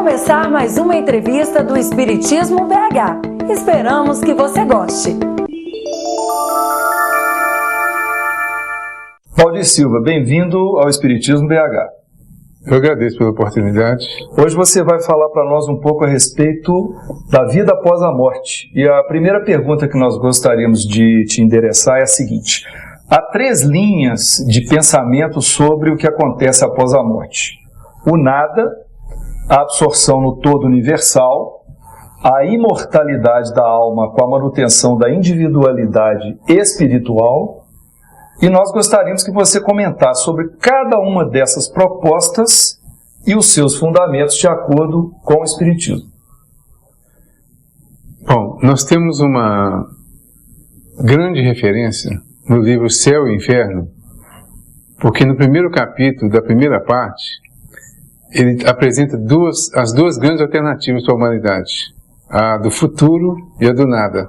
começar mais uma entrevista do Espiritismo BH. Esperamos que você goste. Valdir Silva, bem-vindo ao Espiritismo BH. Eu agradeço pela oportunidade. Hoje você vai falar para nós um pouco a respeito da vida após a morte. E a primeira pergunta que nós gostaríamos de te endereçar é a seguinte: há 3 linhas de pensamento sobre o que acontece após a morte: o nada, a absorção no todo universal, a imortalidade da alma com a manutenção da individualidade espiritual. E nós gostaríamos que você comentasse sobre cada uma dessas propostas e os seus fundamentos de acordo com o Espiritismo. Bom, nós temos uma grande referência no livro Céu e Inferno, porque no primeiro capítulo da primeira parte, ele apresenta as duas grandes alternativas para a humanidade: a do futuro e a do nada.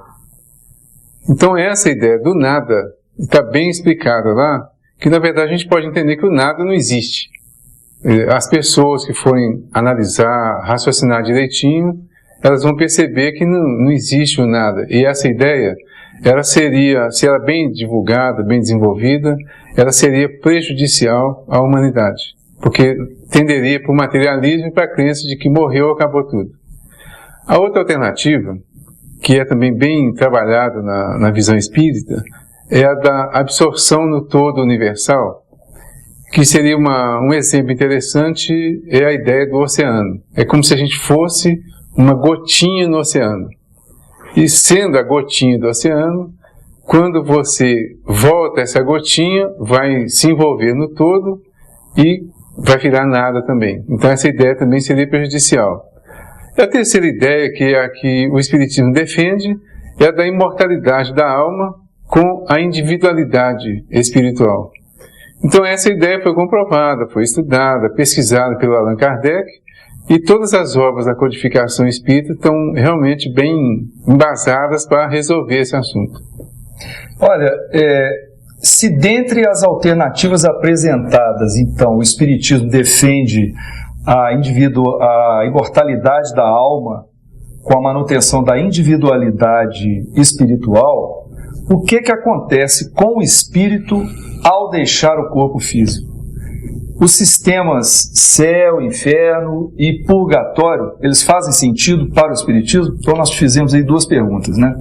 Então essa ideia do nada está bem explicada lá, que na verdade a gente pode entender que o nada não existe. As pessoas que forem analisar, raciocinar direitinho, elas vão perceber que não existe o nada. E essa ideia, ela seria, se ela bem divulgada, bem desenvolvida, ela seria prejudicial à humanidade, porque tenderia para o materialismo e para a crença de que morreu, acabou tudo. A outra alternativa, que é também bem trabalhada na visão espírita, é a da absorção no todo universal, que seria um exemplo interessante, é a ideia do oceano. É como se a gente fosse uma gotinha no oceano. E sendo a gotinha do oceano, quando você volta essa gotinha, vai se envolver no todo e vai virar nada também. Então essa ideia também seria prejudicial. E a terceira ideia, que é a que o Espiritismo defende, é a da imortalidade da alma com a individualidade espiritual. Então essa ideia foi comprovada, foi estudada, pesquisada pelo Allan Kardec, e todas as obras da codificação espírita estão realmente bem embasadas para resolver esse assunto. Olha, se dentre as alternativas apresentadas, então, o Espiritismo defende a imortalidade da alma com a manutenção da individualidade espiritual, o que acontece com o espírito ao deixar o corpo físico? Os sistemas céu, inferno e purgatório, eles fazem sentido para o Espiritismo? Então nós fizemos aí 2 perguntas, né?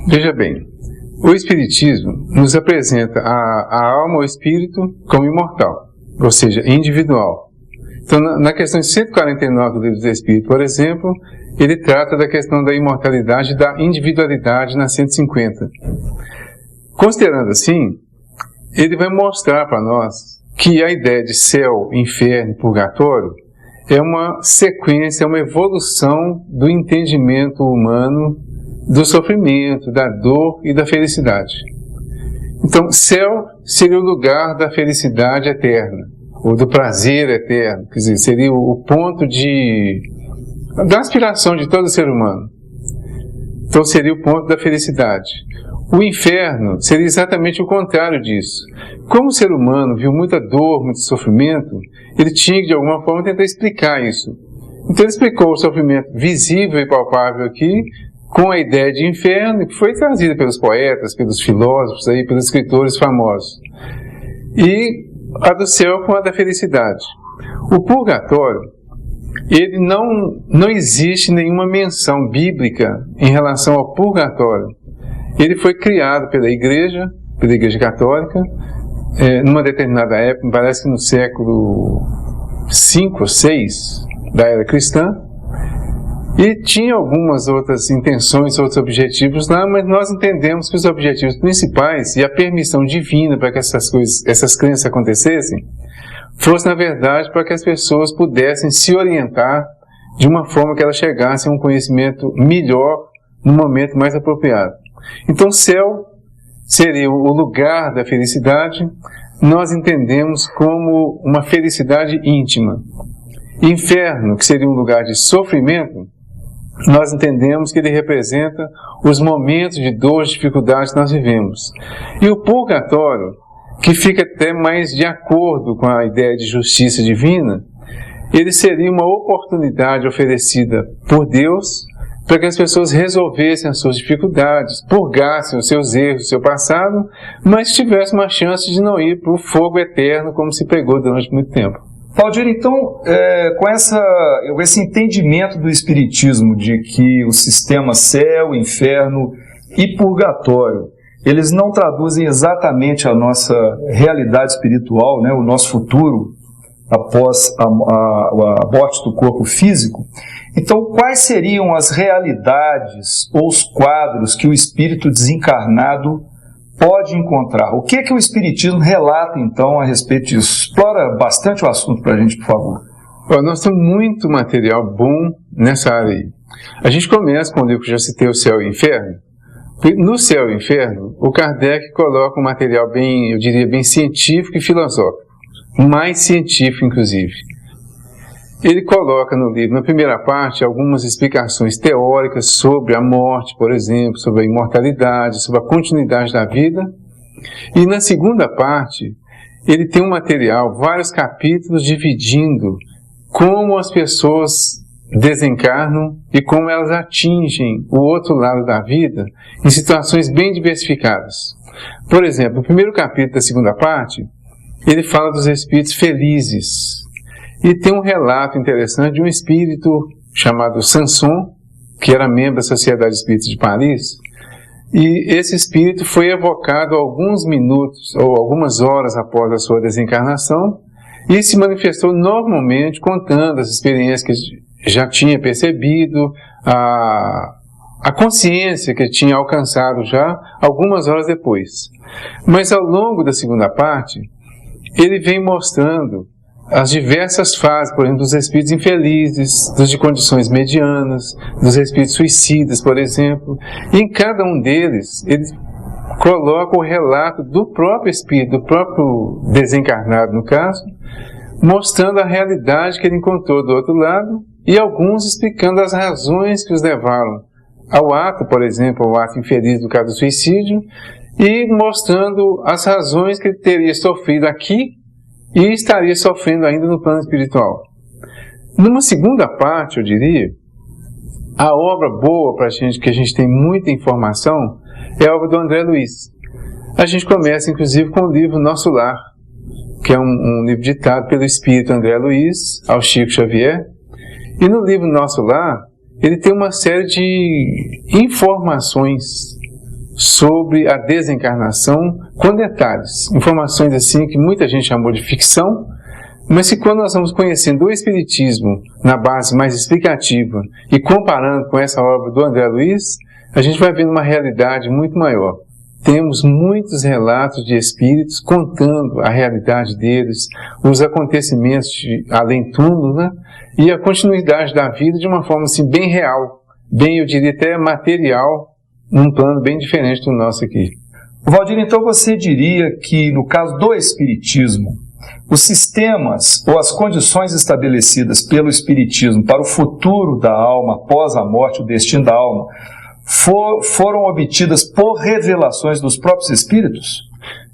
Veja bem, o Espiritismo nos apresenta a alma, o espírito, como imortal, ou seja, individual. Então, na questão 149 do Livro dos Espíritos, por exemplo, ele trata da questão da imortalidade e da individualidade na 150. Considerando assim, ele vai mostrar para nós que a ideia de céu, inferno e purgatório é uma sequência, é uma evolução do entendimento humano do sofrimento, da dor e da felicidade. Então, céu seria o lugar da felicidade eterna, ou do prazer eterno, quer dizer, seria o ponto da aspiração de todo ser humano. Então seria o ponto da felicidade. O inferno seria exatamente o contrário disso. Como o ser humano viu muita dor, muito sofrimento, ele tinha que de alguma forma tentar explicar isso. Então ele explicou o sofrimento visível e palpável aqui, com a ideia de inferno, que foi trazida pelos poetas, pelos filósofos, pelos escritores famosos. E a do céu com a da felicidade. O purgatório, ele não existe nenhuma menção bíblica em relação ao purgatório. Ele foi criado pela Igreja Católica, numa determinada época, parece que no século V ou VI da era cristã, e tinha algumas outras intenções, outros objetivos lá, mas nós entendemos que os objetivos principais e a permissão divina para que essas crenças acontecessem, fosse na verdade para que as pessoas pudessem se orientar de uma forma que elas chegassem a um conhecimento melhor no momento mais apropriado. Então, céu seria o lugar da felicidade, nós entendemos como uma felicidade íntima. Inferno, que seria um lugar de sofrimento, nós entendemos que ele representa os momentos de dor, de dificuldade que nós vivemos. E o purgatório, que fica até mais de acordo com a ideia de justiça divina, ele seria uma oportunidade oferecida por Deus para que as pessoas resolvessem as suas dificuldades, purgassem os seus erros, o seu passado, mas tivessem uma chance de não ir para o fogo eterno como se pregou durante muito tempo. Valdir, então, com esse entendimento do Espiritismo de que o sistema céu, inferno e purgatório, eles não traduzem exatamente a nossa realidade espiritual, né, o nosso futuro após a morte do corpo físico. Então, quais seriam as realidades ou os quadros que o espírito desencarnado pode encontrar? O que o Espiritismo relata, então, a respeito disso? Explora bastante o assunto para a gente, por favor. Nós temos muito material bom nessa área aí. A gente começa com o livro que já citei, O Céu e o Inferno. No Céu e o Inferno, o Kardec coloca um material bem, eu diria, bem científico e filosófico. Mais científico, inclusive. Ele coloca no livro, na primeira parte, algumas explicações teóricas sobre a morte, por exemplo, sobre a imortalidade, sobre a continuidade da vida. E na segunda parte, ele tem um material, vários capítulos, dividindo como as pessoas desencarnam e como elas atingem o outro lado da vida em situações bem diversificadas. Por exemplo, no primeiro capítulo da segunda parte, ele fala dos espíritos felizes. E tem um relato interessante de um espírito chamado Sanson, que era membro da Sociedade Espírita de Paris, e esse espírito foi evocado alguns minutos ou algumas horas após a sua desencarnação e se manifestou normalmente contando as experiências que já tinha percebido, a consciência que tinha alcançado já algumas horas depois. Mas ao longo da segunda parte, ele vem mostrando as diversas fases, por exemplo, dos espíritos infelizes, dos de condições medianas, dos espíritos suicidas, por exemplo. E em cada um deles, ele coloca o relato do próprio espírito, do próprio desencarnado, no caso, mostrando a realidade que ele encontrou do outro lado e alguns explicando as razões que os levaram ao ato, por exemplo, ao ato infeliz do caso do suicídio, e mostrando as razões que ele teria sofrido aqui e estaria sofrendo ainda no plano espiritual. Numa segunda parte, eu diria, a obra boa para a gente, que a gente tem muita informação, é a obra do André Luiz. A gente começa, inclusive, com o livro Nosso Lar, que é um livro ditado pelo espírito André Luiz ao Chico Xavier. E no livro Nosso Lar, ele tem uma série de informações sobre a desencarnação com detalhes. Informações assim que muita gente chamou de ficção, mas que quando nós vamos conhecendo o Espiritismo na base mais explicativa e comparando com essa obra do André Luiz, a gente vai vendo uma realidade muito maior. Temos muitos relatos de espíritos contando a realidade deles, os acontecimentos de além-túmulo, né? E a continuidade da vida de uma forma assim, bem real, bem, eu diria até material, num plano bem diferente do nosso aqui. Valdir, então você diria que, no caso do Espiritismo, os sistemas ou as condições estabelecidas pelo Espiritismo para o futuro da alma, após a morte, o destino da alma, foram obtidas por revelações dos próprios Espíritos?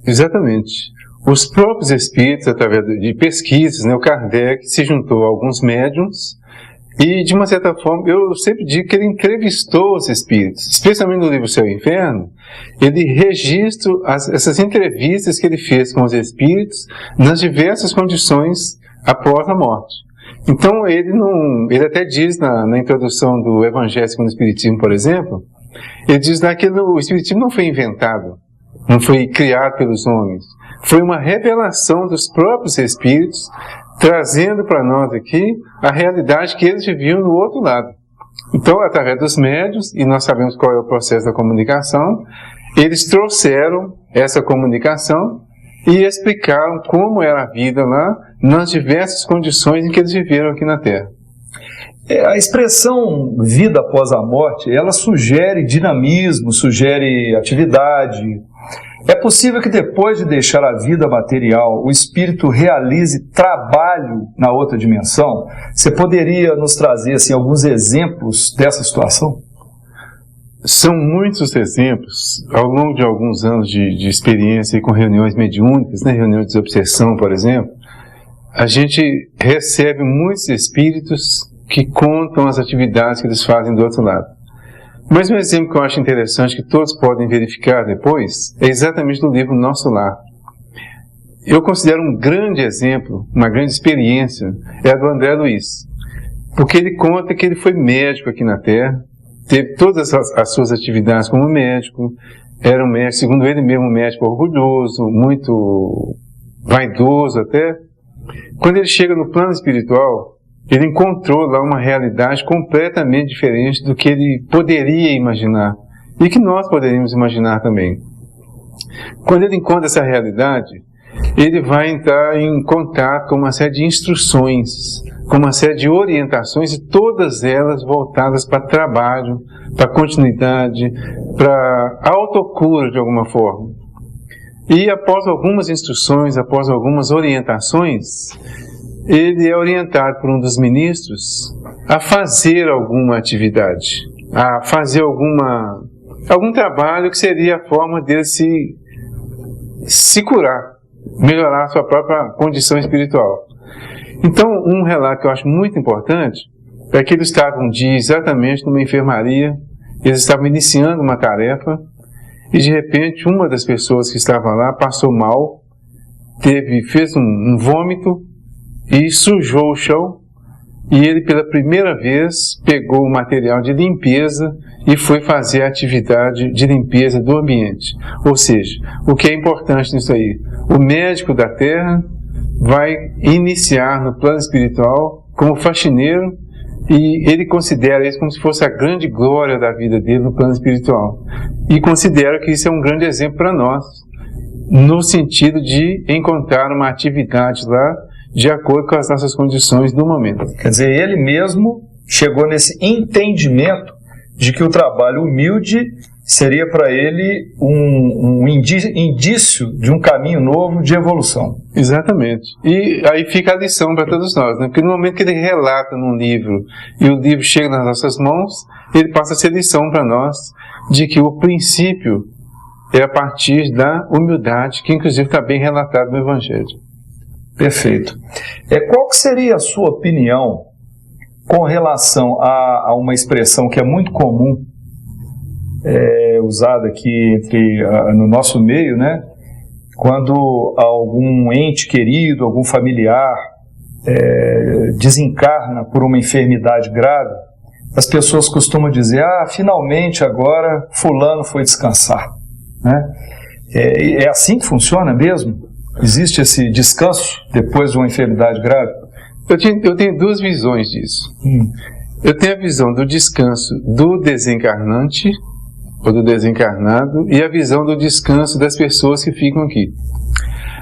Exatamente. Os próprios Espíritos, através de pesquisas, né, o Kardec se juntou a alguns médiuns e, de uma certa forma, eu sempre digo que ele entrevistou os Espíritos, especialmente no livro Céu e Inferno. Ele registra essas entrevistas que ele fez com os Espíritos nas diversas condições após a morte. Então, ele até diz na introdução do Evangelho segundo o Espiritismo, por exemplo, ele diz lá que o Espiritismo não foi inventado, não foi criado pelos homens, foi uma revelação dos próprios Espíritos, trazendo para nós aqui a realidade que eles viviam no outro lado. Então, através dos médiuns, e nós sabemos qual é o processo da comunicação, eles trouxeram essa comunicação e explicaram como era a vida lá, nas diversas condições em que eles viveram aqui na Terra. A expressão vida após a morte, ela sugere dinamismo, sugere atividade. É possível que depois de deixar a vida material, o espírito realize trabalho na outra dimensão? Você poderia nos trazer assim, alguns exemplos dessa situação? São muitos exemplos, ao longo de alguns anos de experiência com reuniões mediúnicas, né, reuniões de obsessão, por exemplo. a gente recebe muitos espíritos que contam as atividades que eles fazem do outro lado. Mas um exemplo que eu acho interessante, que todos podem verificar depois, é exatamente do livro Nosso Lar. Eu considero um grande exemplo, uma grande experiência, é a do André Luiz. Porque ele conta que ele foi médico aqui na Terra, teve todas as suas atividades como médico, era um médico, segundo ele mesmo, um médico orgulhoso, muito vaidoso até. Quando ele chega no plano espiritual, ele encontrou lá uma realidade completamente diferente do que ele poderia imaginar, e que nós poderíamos imaginar também. Quando ele encontra essa realidade, ele vai entrar em contato com uma série de instruções, com uma série de orientações, e todas elas voltadas para trabalho, para continuidade, para autocura de alguma forma. E após algumas instruções, após algumas orientações, ele é orientado por um dos ministros a fazer alguma atividade, a fazer algum trabalho que seria a forma dele se curar, melhorar a sua própria condição espiritual. Então, um relato que eu acho muito importante é que eles estavam um dia exatamente numa enfermaria, eles estavam iniciando uma tarefa, e de repente uma das pessoas que estava lá passou mal, fez um vômito e sujou o chão, e ele pela primeira vez pegou o material de limpeza e foi fazer a atividade de limpeza do ambiente. Ou seja, o que é importante nisso aí? O médico da Terra vai iniciar no plano espiritual como faxineiro, e ele considera isso como se fosse a grande glória da vida dele no plano espiritual. E considera que isso é um grande exemplo para nós, no sentido de encontrar uma atividade lá de acordo com as nossas condições do momento. Quer dizer, ele mesmo chegou nesse entendimento de que o trabalho humilde seria para ele um indício de um caminho novo de evolução. Exatamente. E aí fica a lição para todos nós, né? Porque no momento que ele relata num livro e o livro chega nas nossas mãos, ele passa a ser lição para nós de que o princípio é a partir da humildade, que inclusive está bem relatado no Evangelho. Perfeito. Qual que seria a sua opinião com relação a uma expressão que é muito comum, usada aqui no nosso meio, né? Quando algum ente querido, algum familiar desencarna por uma enfermidade grave, as pessoas costumam dizer: finalmente agora fulano foi descansar, né? É assim que funciona mesmo? Existe esse descanso depois de uma enfermidade grave? Eu tenho duas visões disso. Eu tenho a visão do descanso do desencarnante ou do desencarnado, e a visão do descanso das pessoas que ficam aqui.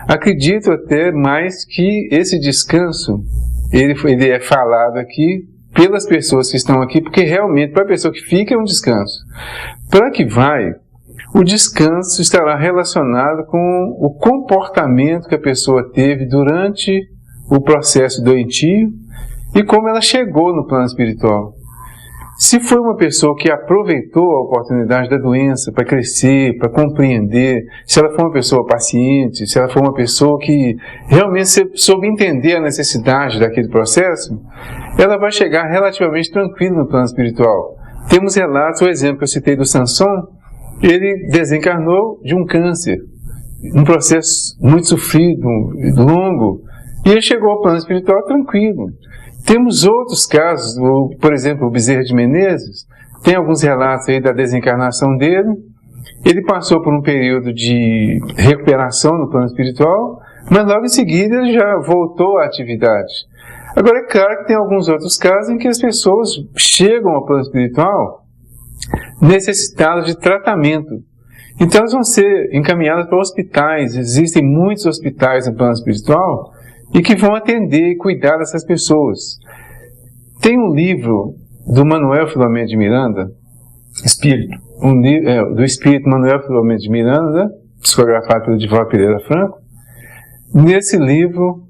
Acredito até mais que esse descanso ele é falado aqui pelas pessoas que estão aqui, porque realmente para a pessoa que fica é um descanso. Para que vai, o descanso estará relacionado com o comportamento que a pessoa teve durante o processo doentio e como ela chegou no plano espiritual. Se foi uma pessoa que aproveitou a oportunidade da doença para crescer, para compreender, se ela for uma pessoa paciente, se ela for uma pessoa que realmente soube entender a necessidade daquele processo, ela vai chegar relativamente tranquila no plano espiritual. Temos relatos, o exemplo que eu citei do Sansão, ele desencarnou de um câncer, um processo muito sofrido, longo, e ele chegou ao plano espiritual tranquilo. Temos outros casos, por exemplo, o Bezerra de Menezes, tem alguns relatos aí da desencarnação dele. Ele passou por um período de recuperação no plano espiritual, mas logo em seguida ele já voltou à atividade. Agora, é claro que tem alguns outros casos em que as pessoas chegam ao plano espiritual necessitadas de tratamento. Então elas vão ser encaminhadas para hospitais. Existem muitos hospitais no plano espiritual e que vão atender e cuidar dessas pessoas. Tem um livro do Manuel Filomeno de Miranda, Espírito, do Espírito Manuel Filomeno de Miranda, psicografado pelo Divaldo Pereira Franco. Nesse livro,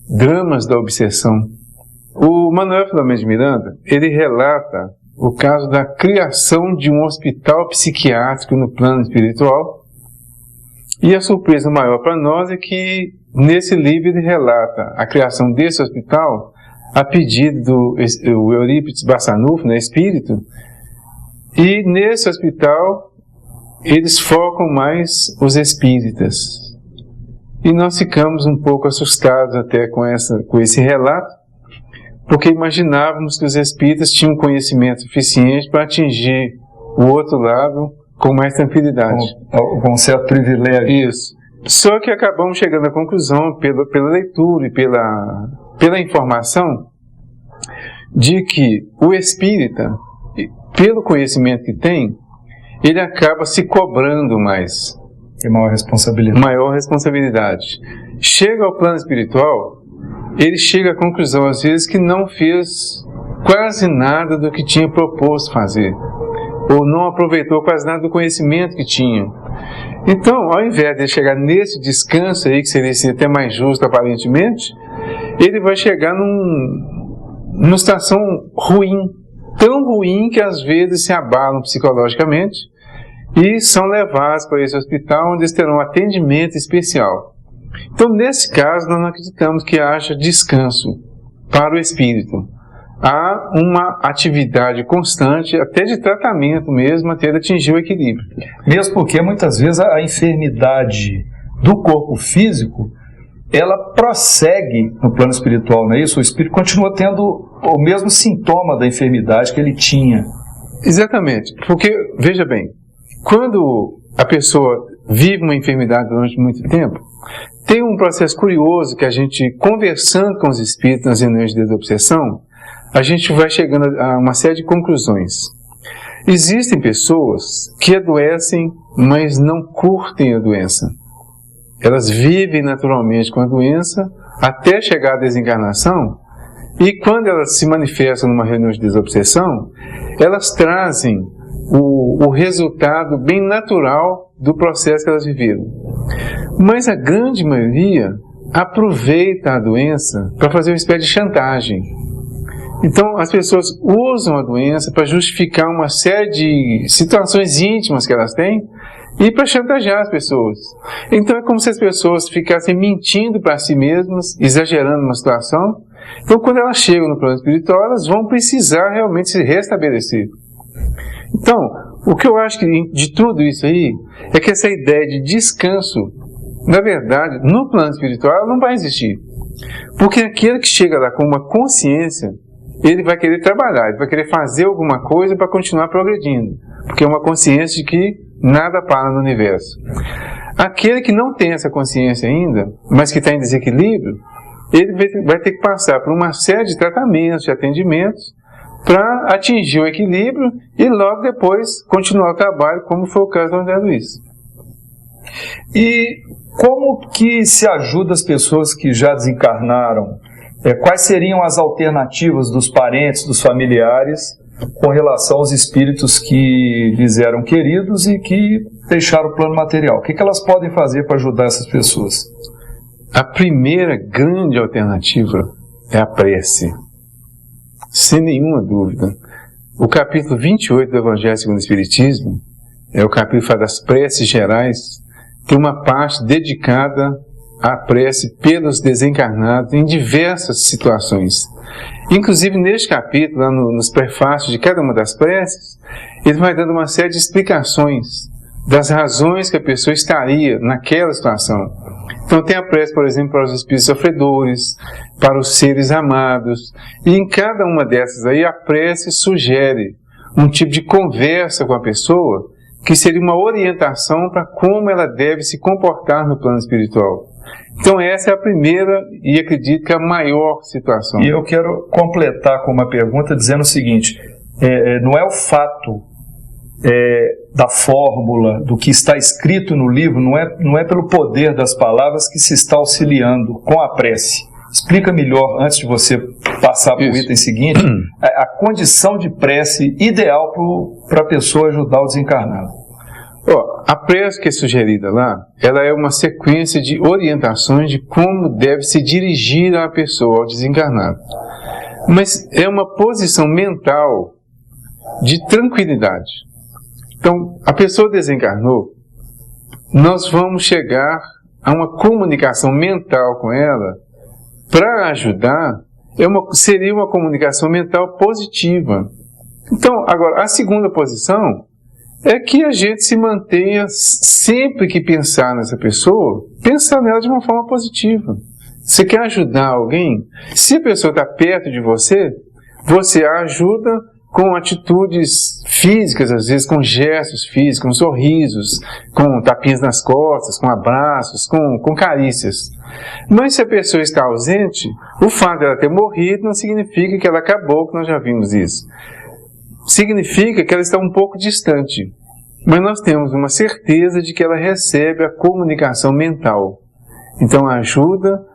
Dramas da Obsessão, o Manuel Filomeno de Miranda, ele relata o caso da criação de um hospital psiquiátrico no plano espiritual. E a surpresa maior para nós é que nesse livro ele relata a criação desse hospital a pedido do Eurípides Barçanufo, né, espírito, e nesse hospital eles focam mais os espíritas. E nós ficamos um pouco assustados até com esse relato, porque imaginávamos que os espíritas tinham conhecimento suficiente para atingir o outro lado com mais tranquilidade. Com um certo privilégio. Isso. Só que acabamos chegando à conclusão, pela leitura e pela informação, de que o espírita, pelo conhecimento que tem, ele acaba se cobrando mais. E maior responsabilidade. Maior responsabilidade. Chega ao plano espiritual, ele chega à conclusão, às vezes, que não fez quase nada do que tinha proposto fazer, ou não aproveitou quase nada do conhecimento que tinha. Então, ao invés de chegar nesse descanso aí, que seria até mais justo aparentemente, ele vai chegar numa situação ruim, tão ruim que às vezes se abalam psicologicamente e são levados para esse hospital onde eles terão um atendimento especial. Então, nesse caso, nós não acreditamos que haja descanso para o espírito. Há uma atividade constante, até de tratamento mesmo, até ele atingir o equilíbrio. Mesmo porque muitas vezes a enfermidade do corpo físico, ela prossegue no plano espiritual, não é isso? O espírito continua tendo o mesmo sintoma da enfermidade que ele tinha. Exatamente, porque, veja bem, quando a pessoa vive uma enfermidade durante muito tempo, tem um processo curioso que a gente, conversando com os espíritos nas reuniões de desobsessão, a gente vai chegando a uma série de conclusões. Existem pessoas que adoecem, mas não curtem a doença. Elas vivem naturalmente com a doença até chegar à desencarnação, e quando elas se manifestam numa reunião de desobsessão, elas trazem o resultado bem natural do processo que elas viveram. Mas a grande maioria aproveita a doença para fazer uma espécie de chantagem. Então, as pessoas usam a doença para justificar uma série de situações íntimas que elas têm e para chantagear as pessoas. Então, é como se as pessoas ficassem mentindo para si mesmas, exagerando uma situação. Então, quando elas chegam no plano espiritual, elas vão precisar realmente se restabelecer. Então, o que eu acho que de tudo isso aí é que essa ideia de descanso, na verdade, no plano espiritual, ela não vai existir. Porque aquele que chega lá com uma consciência, ele vai querer trabalhar, ele vai querer fazer alguma coisa para continuar progredindo, porque é uma consciência de que nada para no universo. Aquele que não tem essa consciência ainda, mas que está em desequilíbrio, ele vai ter que passar por uma série de tratamentos, de atendimentos, para atingir o equilíbrio e logo depois continuar o trabalho, como foi o caso do André Luiz. E como que se ajuda as pessoas que já desencarnaram? Quais seriam as alternativas dos parentes, dos familiares, com relação aos espíritos que lhes eram queridos e que deixaram o plano material? O que elas podem fazer para ajudar essas pessoas? A primeira grande alternativa é a prece, sem nenhuma dúvida. O capítulo 28 do Evangelho segundo o Espiritismo, é o capítulo que fala das preces gerais, tem uma parte dedicada à prece pelos desencarnados em diversas situações. Inclusive, neste capítulo, lá nos prefácios de cada uma das preces, ele vai dando uma série de explicações das razões que a pessoa estaria naquela situação. Então tem a prece, por exemplo, para os espíritos sofredores, para os seres amados, e em cada uma dessas aí a prece sugere um tipo de conversa com a pessoa que seria uma orientação para como ela deve se comportar no plano espiritual. Então essa é a primeira e acredito que a maior situação. E eu quero completar com uma pergunta dizendo o seguinte, não é o fato da fórmula, do que está escrito no livro, não é pelo poder das palavras que se está auxiliando com a prece. Explica melhor, antes de você passar para o item seguinte, a condição de prece ideal para a pessoa ajudar o desencarnado. A prece que é sugerida lá, ela é uma sequência de orientações de como deve se dirigir a pessoa ao desencarnado. Mas é uma posição mental de tranquilidade. Então, a pessoa desencarnou, nós vamos chegar a uma comunicação mental com ela, para ajudar, seria uma comunicação mental positiva. Então, agora, a segunda posição é que a gente se mantenha, sempre que pensar nessa pessoa, pensar nela de uma forma positiva. Você quer ajudar alguém? Se a pessoa está perto de você, você a ajuda com atitudes físicas, às vezes com gestos físicos, com sorrisos, com tapinhas nas costas, com abraços, com carícias. Mas se a pessoa está ausente, o fato dela ter morrido não significa que ela acabou, que nós já vimos isso. Significa que ela está um pouco distante. Mas nós temos uma certeza de que ela recebe a comunicação mental. Então a ajuda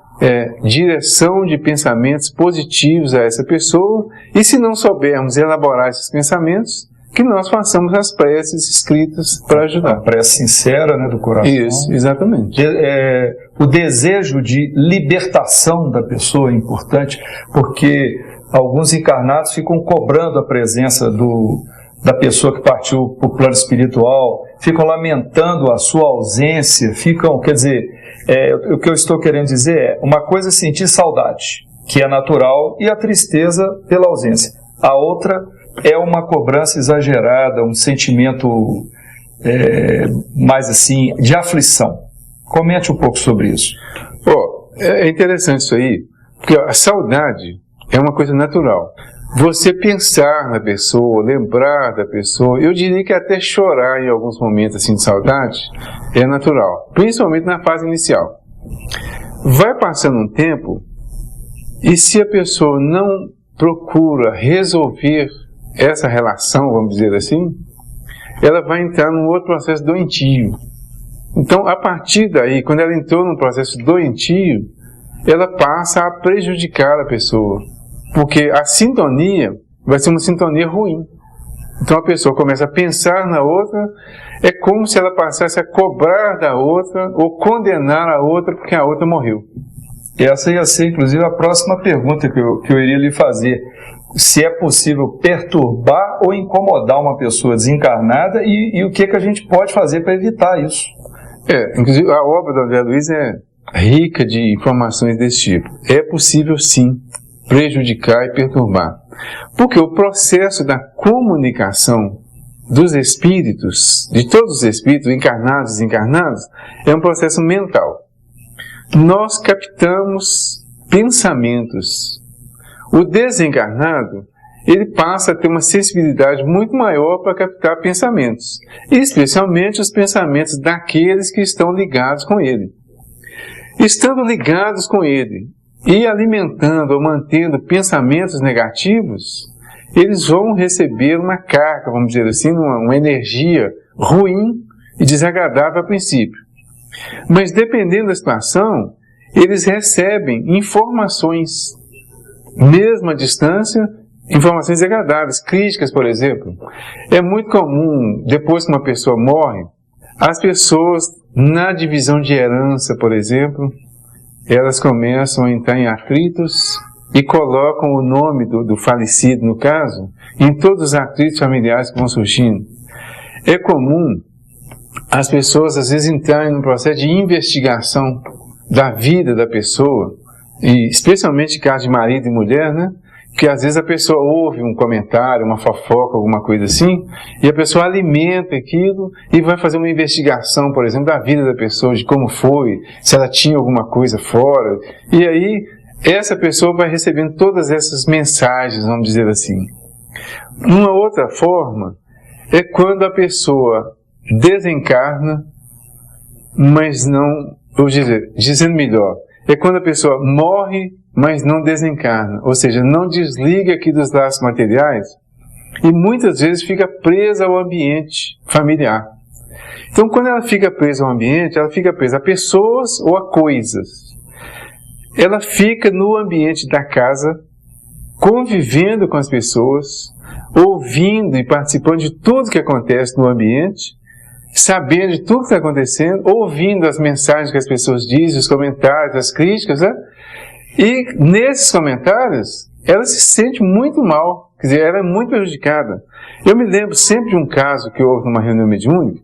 direção de pensamentos positivos a essa pessoa, e se não soubermos elaborar esses pensamentos, que nós façamos as preces escritas para ajudar. A prece sincera, né, do coração. Isso, exatamente. O desejo de libertação da pessoa é importante, porque alguns encarnados ficam cobrando a presença da pessoa que partiu para o plano espiritual, ficam lamentando a sua ausência, quer dizer, o que eu estou querendo dizer é, uma coisa é sentir saudade, que é natural, e a tristeza pela ausência. A outra é uma cobrança exagerada, um sentimento mais assim, de aflição. Comente um pouco sobre isso. É interessante isso aí, porque a saudade é uma coisa natural. Você pensar na pessoa, lembrar da pessoa, eu diria que até chorar em alguns momentos assim de saudade é natural, principalmente na fase inicial. Vai passando um tempo, e se a pessoa não procura resolver essa relação, vamos dizer assim, ela vai entrar num outro processo doentio. Então, a partir daí, quando ela entrou num processo doentio, ela passa a prejudicar a pessoa. Porque a sintonia vai ser uma sintonia ruim. Então a pessoa começa a pensar na outra, é como se ela passasse a cobrar da outra ou condenar a outra porque a outra morreu. Essa ia ser, inclusive, a próxima pergunta que eu iria lhe fazer. Se é possível perturbar ou incomodar uma pessoa desencarnada e o que a gente pode fazer para evitar isso. Inclusive a obra do André Luiz é rica de informações desse tipo. É possível sim prejudicar e perturbar. Porque o processo da comunicação dos espíritos, de todos os espíritos, encarnados e desencarnados, é um processo mental. Nós captamos pensamentos. O desencarnado, ele passa a ter uma sensibilidade muito maior para captar pensamentos, especialmente os pensamentos daqueles que estão ligados com ele. Estando ligados com ele, e alimentando ou mantendo pensamentos negativos, eles vão receber uma carga, vamos dizer assim, uma energia ruim e desagradável a princípio. Mas dependendo da situação, eles recebem informações, mesmo à distância, informações desagradáveis, críticas, por exemplo. É muito comum, depois que uma pessoa morre, as pessoas, na divisão de herança, por exemplo, elas começam a entrar em atritos e colocam o nome do falecido, no caso, em todos os atritos familiares que vão surgindo. É comum as pessoas, às vezes, entrarem num processo de investigação da vida da pessoa, e especialmente em caso de marido e mulher, né? Que às vezes a pessoa ouve um comentário, uma fofoca, alguma coisa assim, e a pessoa alimenta aquilo e vai fazer uma investigação, por exemplo, da vida da pessoa, de como foi, se ela tinha alguma coisa fora. E aí, essa pessoa vai recebendo todas essas mensagens, vamos dizer assim. Uma outra forma é quando a pessoa desencarna, mas não, dizendo melhor, é quando a pessoa morre, mas não desencarna, ou seja, não desliga aqui dos laços materiais e muitas vezes fica presa ao ambiente familiar. Então, quando ela fica presa ao ambiente, ela fica presa a pessoas ou a coisas. Ela fica no ambiente da casa, convivendo com as pessoas, ouvindo e participando de tudo que acontece no ambiente, sabendo de tudo que está acontecendo, ouvindo as mensagens que as pessoas dizem, os comentários, as críticas, né? E nesses comentários, ela se sente muito mal, quer dizer, ela é muito prejudicada. Eu me lembro sempre de um caso que houve numa reunião mediúnica,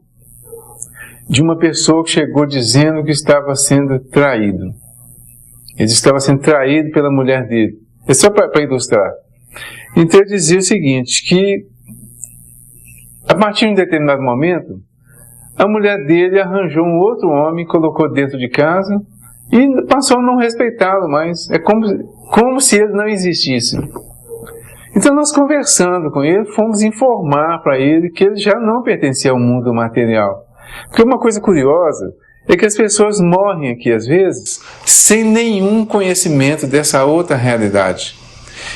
de uma pessoa que chegou dizendo que estava sendo traído. Ele estava sendo traído pela mulher dele. É só para ilustrar. Então ele dizia o seguinte, que a partir de um determinado momento, a mulher dele arranjou um outro homem, colocou dentro de casa e passou a não respeitá-lo mais. É como se ele não existisse. Então nós, conversando com ele, fomos informar para ele que ele já não pertencia ao mundo material. Porque uma coisa curiosa é que as pessoas morrem aqui, às vezes, sem nenhum conhecimento dessa outra realidade.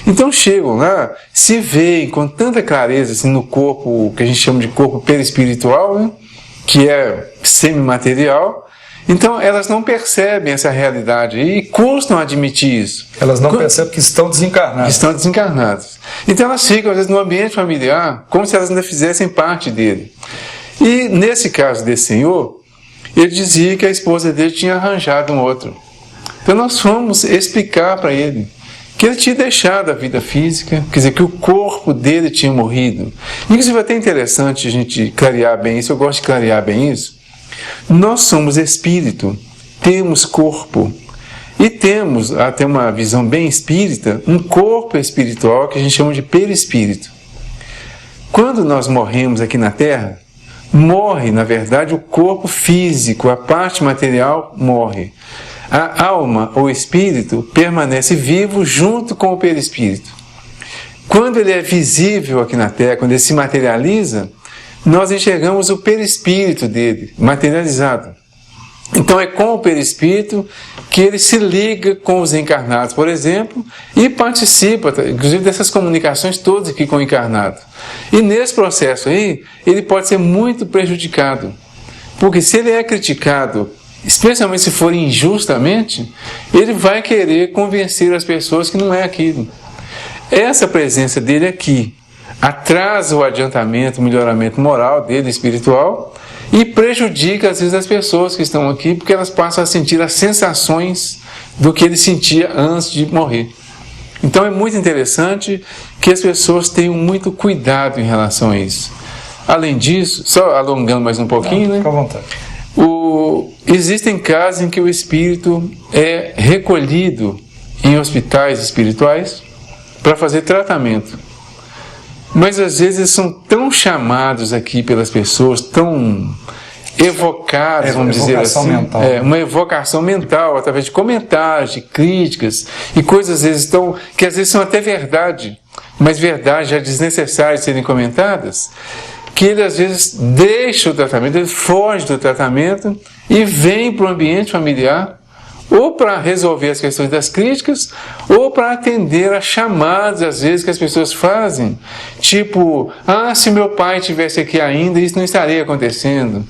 Então chegam lá, se veem com tanta clareza assim, no corpo, que a gente chama de corpo perispiritual, né? Que é semimaterial. Então elas não percebem essa realidade e custam admitir isso. Elas não percebem que estão desencarnadas. Estão desencarnadas. Então elas ficam, às vezes, no ambiente familiar, como se elas ainda fizessem parte dele. E nesse caso desse senhor, ele dizia que a esposa dele tinha arranjado um outro. Então nós fomos explicar para ele que ele tinha deixado a vida física, quer dizer, que o corpo dele tinha morrido. Inclusive é até interessante a gente clarear bem isso, eu gosto de clarear bem isso. Nós somos espírito, temos corpo e temos, até uma visão bem espírita, um corpo espiritual que a gente chama de perispírito. Quando nós morremos aqui na Terra, morre, na verdade, o corpo físico, a parte material morre. A alma ou espírito permanece vivo junto com o perispírito. Quando ele é visível aqui na Terra, quando ele se materializa, nós enxergamos o perispírito dele, materializado. Então é com o perispírito que ele se liga com os encarnados, por exemplo, e participa, inclusive, dessas comunicações todas aqui com o encarnado. E nesse processo aí, ele pode ser muito prejudicado, porque se ele é criticado, especialmente se for injustamente, ele vai querer convencer as pessoas que não é aquilo. Essa presença dele aqui atrasa o adiantamento, o melhoramento moral dele, espiritual, e prejudica, às vezes, as pessoas que estão aqui, porque elas passam a sentir as sensações do que ele sentia antes de morrer. Então é muito interessante que as pessoas tenham muito cuidado em relação a isso. Além disso, só alongando mais um pouquinho, né? Fica à vontade. Existem casos em que o espírito é recolhido em hospitais espirituais para fazer tratamento. Mas às vezes eles são tão chamados aqui pelas pessoas, tão evocados, vamos dizer assim, mental. Uma evocação mental, através de comentários, de críticas, e coisas às vezes que às vezes são até verdade, mas verdade já desnecessárias de serem comentadas, que ele às vezes deixa o tratamento, ele foge do tratamento e vem para o ambiente familiar, ou para resolver as questões das críticas, ou para atender a chamadas, às vezes, que as pessoas fazem, tipo, se meu pai estivesse aqui ainda, isso não estaria acontecendo.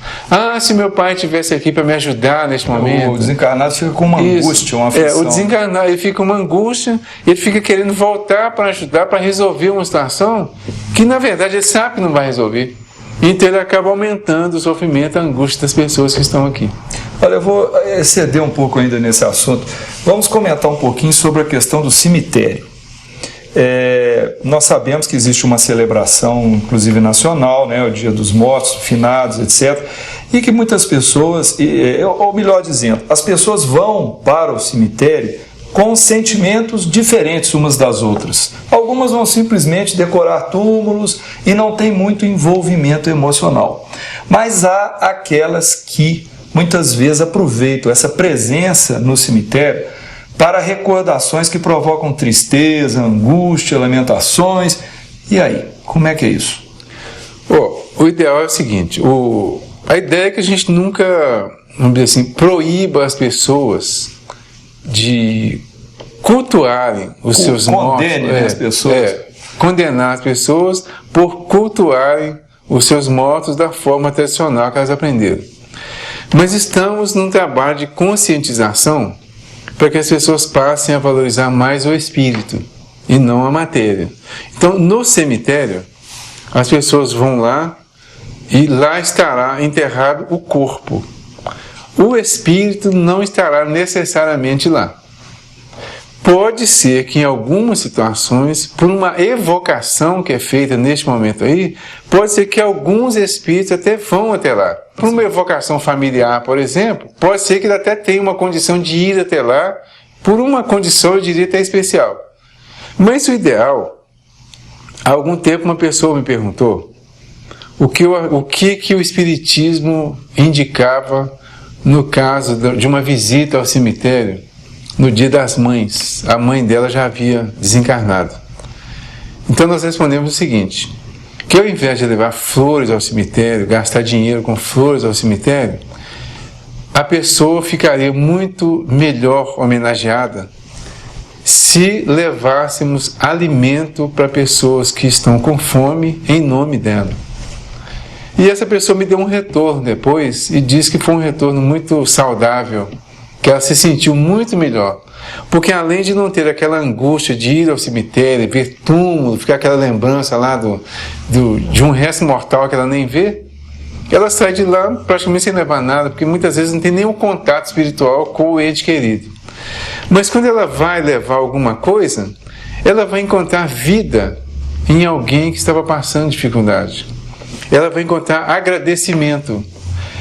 Se meu pai estivesse aqui para me ajudar neste momento. O desencarnado fica com uma angústia, uma aflição. O desencarnado, ele fica com uma angústia, ele fica querendo voltar para ajudar, para resolver uma situação que, na verdade, ele sabe que não vai resolver. Então ele acaba aumentando o sofrimento, a angústia das pessoas que estão aqui. Olha, eu vou exceder um pouco ainda nesse assunto. Vamos comentar um pouquinho sobre a questão do cemitério. Nós sabemos que existe uma celebração, inclusive nacional, né, o Dia dos Mortos, Finados, etc. E que muitas pessoas, ou melhor dizendo, as pessoas vão para o cemitério com sentimentos diferentes umas das outras. Algumas vão simplesmente decorar túmulos e não tem muito envolvimento emocional. Mas há aquelas que muitas vezes aproveitam essa presença no cemitério para recordações que provocam tristeza, angústia, lamentações. E aí, como é que é isso? O ideal é o seguinte, a ideia é que a gente nunca, vamos dizer assim, proíba as pessoas de cultuarem os seus mortos. Condene as pessoas. Condenar as pessoas por cultuarem os seus mortos da forma tradicional que elas aprenderam. Mas estamos num trabalho de conscientização para que as pessoas passem a valorizar mais o espírito e não a matéria. Então, no cemitério, as pessoas vão lá e lá estará enterrado o corpo. O espírito não estará necessariamente lá. Pode ser que em algumas situações, por uma evocação que é feita neste momento aí, pode ser que alguns espíritos até vão até lá. Por uma evocação familiar, por exemplo, pode ser que ele até tenha uma condição de ir até lá, por uma condição, eu diria, até especial. Mas o ideal, há algum tempo uma pessoa me perguntou o que o Espiritismo indicava no caso de uma visita ao cemitério no Dia das Mães. A mãe dela já havia desencarnado. Então nós respondemos o seguinte, que ao invés de levar flores ao cemitério, gastar dinheiro com flores ao cemitério, a pessoa ficaria muito melhor homenageada se levássemos alimento para pessoas que estão com fome em nome dela. E essa pessoa me deu um retorno depois e disse que foi um retorno muito saudável, que ela se sentiu muito melhor, porque além de não ter aquela angústia de ir ao cemitério, ver túmulo, ficar aquela lembrança lá de um resto mortal que ela nem vê, ela sai de lá praticamente sem levar nada, porque muitas vezes não tem nenhum contato espiritual com o ente querido. Mas quando ela vai levar alguma coisa, ela vai encontrar vida em alguém que estava passando dificuldade. Ela vai encontrar agradecimento.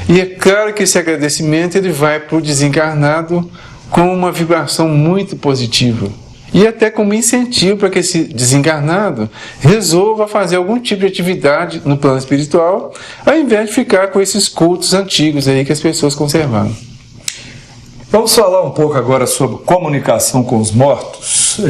E é claro que esse agradecimento ele vai para o desencarnado com uma vibração muito positiva. E até como incentivo para que esse desencarnado resolva fazer algum tipo de atividade no plano espiritual, ao invés de ficar com esses cultos antigos aí que as pessoas conservaram. Vamos falar um pouco agora sobre comunicação com os mortos,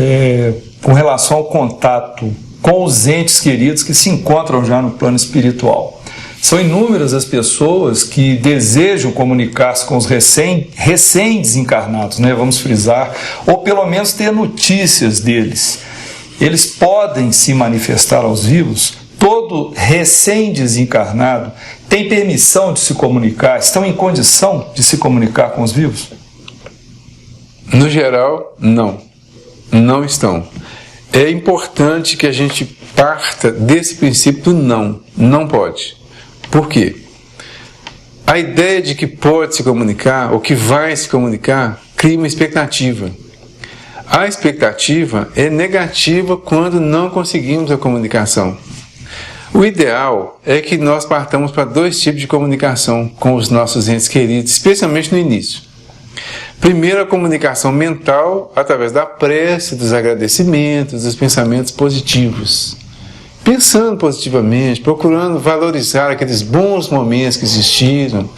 com relação ao contato com os entes queridos que se encontram já no plano espiritual. São inúmeras as pessoas que desejam comunicar-se com os recém-desencarnados, né? Vamos frisar, ou pelo menos ter notícias deles. Eles podem se manifestar aos vivos. Todo recém-desencarnado tem permissão de se comunicar, estão em condição de se comunicar com os vivos? No geral, não. Não estão. É importante que a gente parta desse princípio do não. Não pode. Por quê? A ideia de que pode se comunicar, ou que vai se comunicar, cria uma expectativa. A expectativa é negativa quando não conseguimos a comunicação. O ideal é que nós partamos para dois tipos de comunicação com os nossos entes queridos, especialmente no início. Primeiro, a comunicação mental, através da prece, dos agradecimentos, dos pensamentos positivos. Pensando positivamente, procurando valorizar aqueles bons momentos que existiram,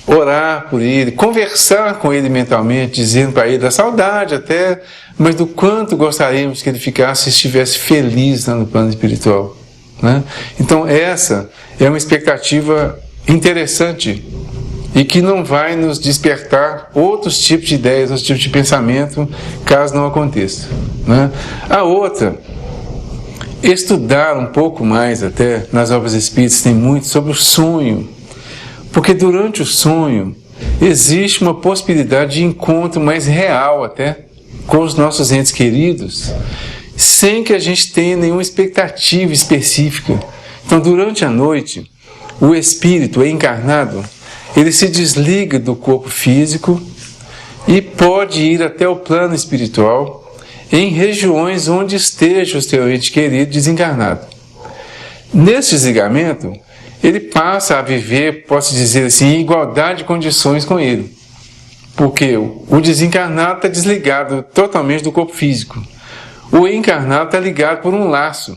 orar por ele, conversar com ele mentalmente, dizendo para ele da saudade até, mas do quanto gostaríamos que ele ficasse e estivesse feliz lá no plano espiritual, né? Então essa é uma expectativa interessante e que não vai nos despertar outros tipos de ideias, outros tipos de pensamento, caso não aconteça, né? A outra, estudar um pouco mais até, nas obras espíritas tem muito sobre o sonho, porque durante o sonho existe uma possibilidade de encontro mais real até com os nossos entes queridos, sem que a gente tenha nenhuma expectativa específica. Então durante a noite, o espírito encarnado, ele se desliga do corpo físico e pode ir até o plano espiritual em regiões onde esteja o seu ente querido desencarnado. Nesse desligamento, ele passa a viver, posso dizer assim, em igualdade de condições com ele. Porque o desencarnado está desligado totalmente do corpo físico. O encarnado está ligado por um laço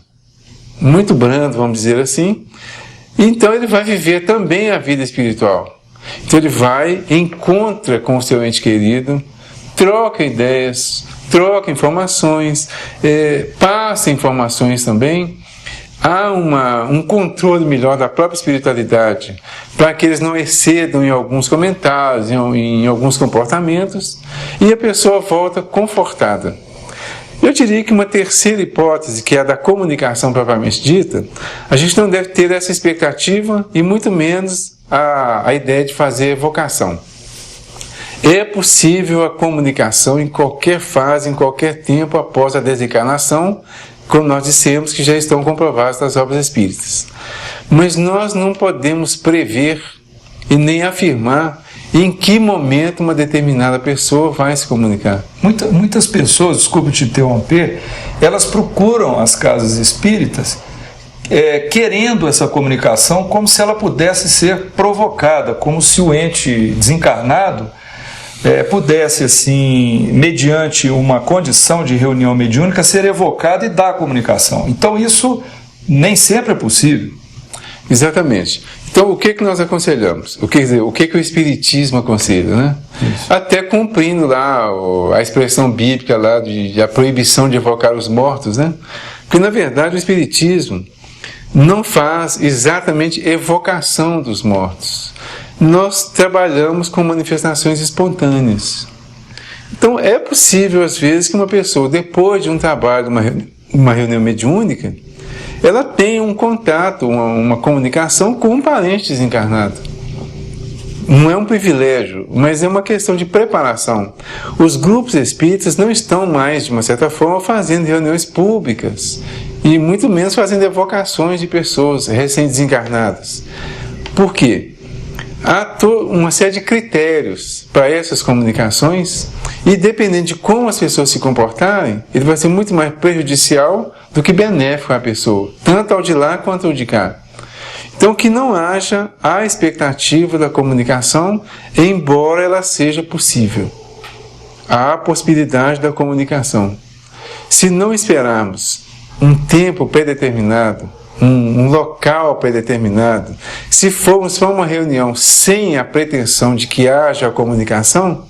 muito brando, vamos dizer assim. Então ele vai viver também a vida espiritual. Então ele vai, encontra com o seu ente querido, troca ideias, troca informações, passa informações também. Há um controle melhor da própria espiritualidade para que eles não excedam em alguns comentários, em alguns comportamentos, e a pessoa volta confortada. Eu diria que uma terceira hipótese, que é a da comunicação propriamente dita, a gente não deve ter essa expectativa e muito menos a ideia de fazer evocação. É possível a comunicação em qualquer fase, em qualquer tempo após a desencarnação, como nós dissemos que já estão comprovados nas obras espíritas. Mas nós não podemos prever e nem afirmar em que momento uma determinada pessoa vai se comunicar. Muitas pessoas, desculpe te interromper, elas procuram as casas espíritas querendo essa comunicação como se ela pudesse ser provocada, como se o ente desencarnado pudesse, assim, mediante uma condição de reunião mediúnica, ser evocado e dar a comunicação. Então isso nem sempre é possível. Exatamente. Então o que nós aconselhamos? O que o Espiritismo aconselha, né? Isso. Até cumprindo lá a expressão bíblica lá de a proibição de evocar os mortos, né? Porque na verdade o Espiritismo não faz exatamente evocação dos mortos. Nós trabalhamos com manifestações espontâneas. Então é possível às vezes que uma pessoa, depois de um trabalho, uma reunião mediúnica, ela tenha um contato, uma comunicação com um parente desencarnado. Não é um privilégio, mas é uma questão de preparação. Os grupos espíritas não estão mais, de uma certa forma, fazendo reuniões públicas e muito menos fazendo evocações de pessoas recém-desencarnadas. Por quê? Há uma série de critérios para essas comunicações e, dependendo de como as pessoas se comportarem, ele vai ser muito mais prejudicial do que benéfico à pessoa, tanto ao de lá quanto ao de cá. Então, que não haja a expectativa da comunicação, embora ela seja possível. Há a possibilidade da comunicação. Se não esperarmos um tempo predeterminado, um local predeterminado, se formos para uma reunião sem a pretensão de que haja a comunicação,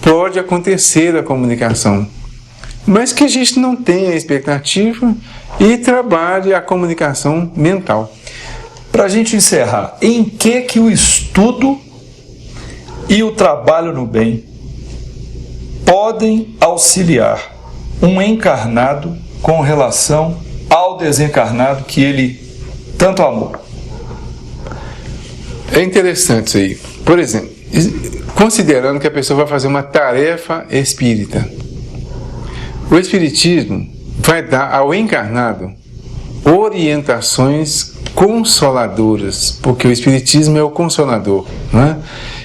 pode acontecer a comunicação. Mas que a gente não tenha a expectativa e trabalhe a comunicação mental. Para a gente encerrar, em que o estudo e o trabalho no bem podem auxiliar um encarnado com relação ao desencarnado que ele tanto amou? É interessante isso aí. Por exemplo, considerando que a pessoa vai fazer uma tarefa espírita, o Espiritismo vai dar ao encarnado orientações consoladoras, porque o Espiritismo é o consolador, né?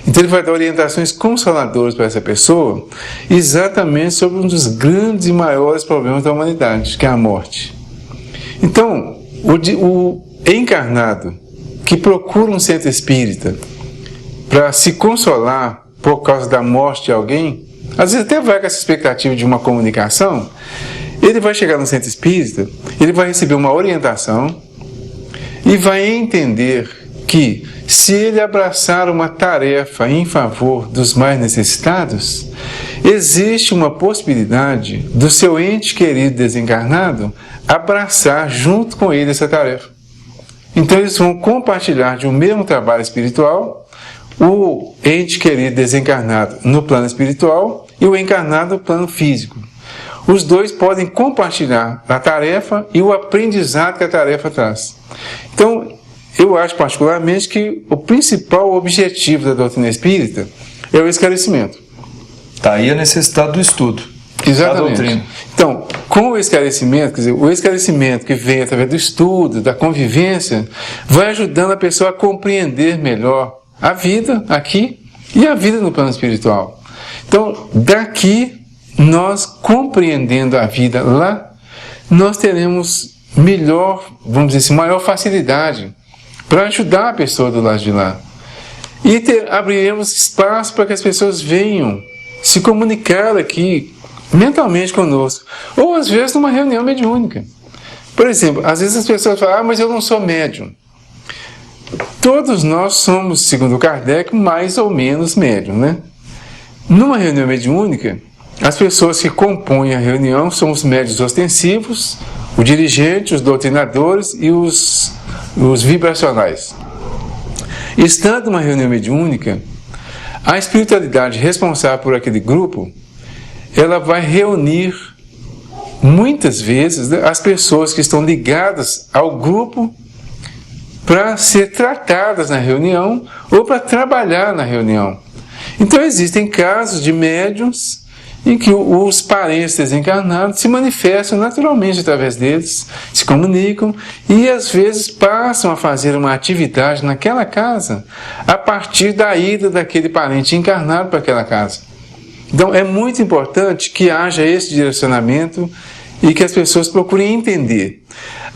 Então ele vai dar orientações consoladoras para essa pessoa exatamente sobre um dos grandes e maiores problemas da humanidade, que é a morte. Então, o encarnado que procura um centro espírita para se consolar por causa da morte de alguém, às vezes até vai com essa expectativa de uma comunicação, ele vai chegar no centro espírita, ele vai receber uma orientação e vai entender que, se ele abraçar uma tarefa em favor dos mais necessitados, existe uma possibilidade do seu ente querido desencarnado abraçar junto com ele essa tarefa. Então eles vão compartilhar de um mesmo trabalho espiritual, o ente querido desencarnado no plano espiritual e o encarnado no plano físico. Os dois podem compartilhar a tarefa e o aprendizado que a tarefa traz. Então, eu acho particularmente que o principal objetivo da doutrina espírita é o esclarecimento. Está aí a necessidade do estudo. Exatamente. Então, com o esclarecimento, quer dizer, o esclarecimento que vem através do estudo, da convivência, vai ajudando a pessoa a compreender melhor a vida aqui e a vida no plano espiritual. Então, daqui, nós compreendendo a vida lá, nós teremos melhor, vamos dizer assim, maior facilidade para ajudar a pessoa do lado de lá. E abriremos espaço para que as pessoas venham se comunicar aqui mentalmente conosco, ou às vezes numa reunião mediúnica. Por exemplo, às vezes as pessoas falam, mas eu não sou médium. Todos nós somos, segundo Kardec, mais ou menos médium, né? Numa reunião mediúnica, as pessoas que compõem a reunião são os médiuns ostensivos, o dirigente, os doutrinadores e os vibracionais. Estando numa reunião mediúnica, a espiritualidade responsável por aquele grupo, ela vai reunir muitas vezes as pessoas que estão ligadas ao grupo para ser tratadas na reunião ou para trabalhar na reunião. Então existem casos de médiuns em que os parentes desencarnados se manifestam naturalmente através deles, se comunicam e às vezes passam a fazer uma atividade naquela casa a partir da ida daquele parente encarnado para aquela casa. Então é muito importante que haja esse direcionamento e que as pessoas procurem entender.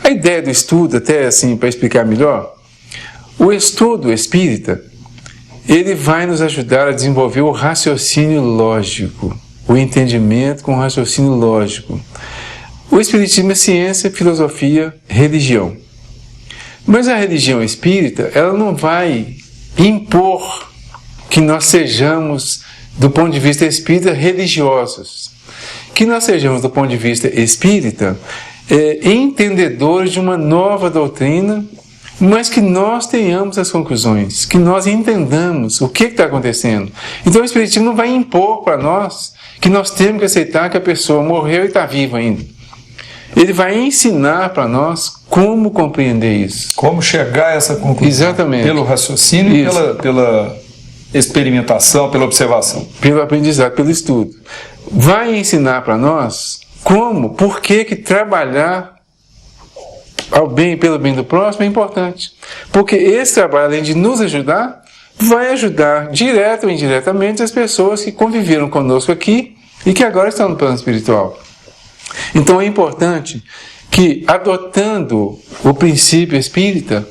A ideia do estudo, até assim, para explicar melhor, o estudo espírita, ele vai nos ajudar a desenvolver o raciocínio lógico, o entendimento com o raciocínio lógico. O espiritismo é ciência, filosofia, religião. Mas a religião espírita, ela não vai impor que nós sejamos, do ponto de vista espírita, religiosos. Que nós sejamos, do ponto de vista espírita, entendedores de uma nova doutrina, mas que nós tenhamos as conclusões, que nós entendamos o que está acontecendo. Então o Espiritismo não vai impor para nós que nós temos que aceitar que a pessoa morreu e está viva ainda. Ele vai ensinar para nós como compreender isso. Como chegar a essa conclusão. Exatamente. Pelo raciocínio e pela experimentação, pela observação. Pelo aprendizado, pelo estudo. Vai ensinar para nós por que trabalhar ao bem, pelo bem do próximo é importante. Porque esse trabalho, além de nos ajudar, vai ajudar direto ou indiretamente as pessoas que conviveram conosco aqui e que agora estão no plano espiritual. Então é importante que, adotando o princípio espírita,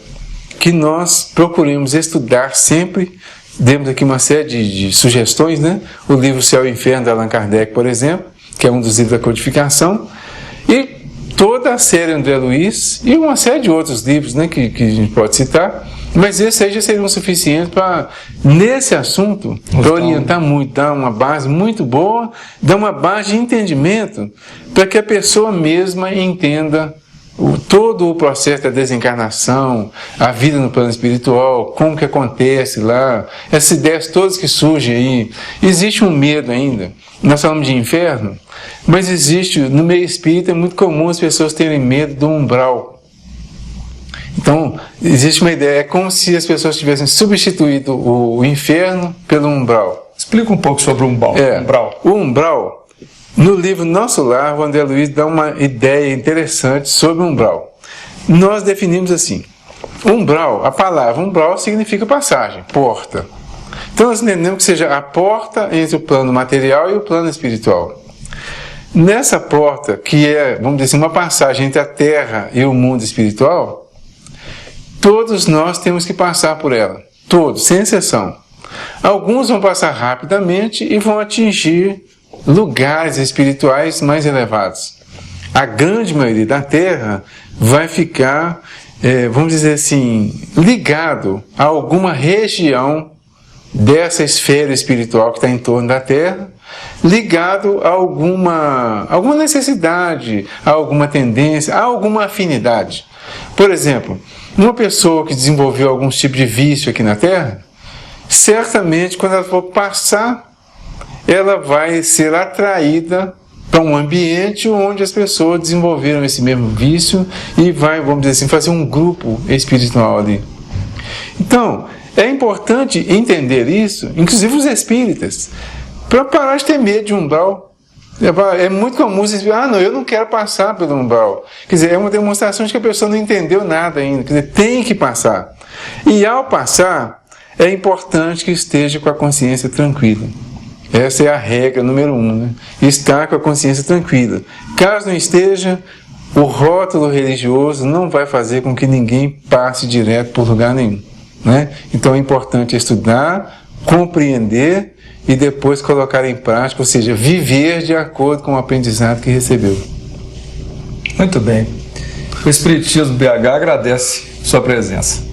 que nós procuremos estudar sempre. Demos aqui uma série de sugestões, né? O livro Céu e Inferno, de Allan Kardec, por exemplo, que é um dos livros da codificação, e toda a série André Luiz, e uma série de outros livros, né, que a gente pode citar, mas esses aí já seriam suficientes para, nesse assunto, para orientar muito, dar uma base muito boa, dar uma base de entendimento, para que a pessoa mesma entenda todo o processo da desencarnação, a vida no plano espiritual, como que acontece lá, essas ideias todas que surgem aí. Existe um medo ainda. Nós falamos de inferno, mas existe, no meio espírita, é muito comum as pessoas terem medo do umbral. Então, existe uma ideia, é como se as pessoas tivessem substituído o inferno pelo umbral. Explica um pouco sobre o umbral. O umbral, no livro Nosso Lar, o André Luiz dá uma ideia interessante sobre o umbral. Nós definimos assim: umbral, a palavra umbral significa passagem, porta. Então nós entendemos que seja a porta entre o plano material e o plano espiritual. Nessa porta, que é, vamos dizer assim, uma passagem entre a terra e o mundo espiritual, todos nós temos que passar por ela, todos, sem exceção. Alguns vão passar rapidamente e vão atingir lugares espirituais mais elevados. A grande maioria da Terra vai ficar, vamos dizer assim, ligado a alguma região dessa esfera espiritual que está em torno da Terra, ligado a alguma necessidade, a alguma tendência, a alguma afinidade. Por exemplo, uma pessoa que desenvolveu algum tipo de vício aqui na Terra, certamente quando ela for passar, ela vai ser atraída para um ambiente onde as pessoas desenvolveram esse mesmo vício e vai, vamos dizer assim, fazer um grupo espiritual ali. Então, é importante entender isso, inclusive os espíritas, para parar de ter medo de umbral. É muito comum você dizer, não, eu não quero passar pelo umbral. Quer dizer, é uma demonstração de que a pessoa não entendeu nada ainda. Quer dizer, tem que passar. E ao passar, é importante que esteja com a consciência tranquila. Essa é a regra número 1, né? Estar com a consciência tranquila. Caso não esteja, o rótulo religioso não vai fazer com que ninguém passe direto por lugar nenhum, né? Então é importante estudar, compreender e depois colocar em prática, ou seja, viver de acordo com o aprendizado que recebeu. Muito bem. O Espiritismo BH agradece sua presença.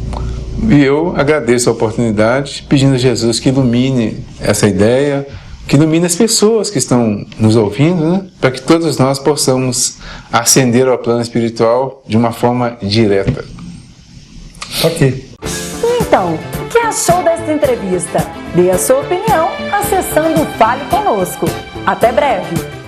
E eu agradeço a oportunidade, pedindo a Jesus que ilumine essa ideia, que ilumine as pessoas que estão nos ouvindo, né? Para que todos nós possamos ascender ao plano espiritual de uma forma direta. Ok. Então, o que achou desta entrevista? Dê a sua opinião acessando o Fale Conosco. Até breve!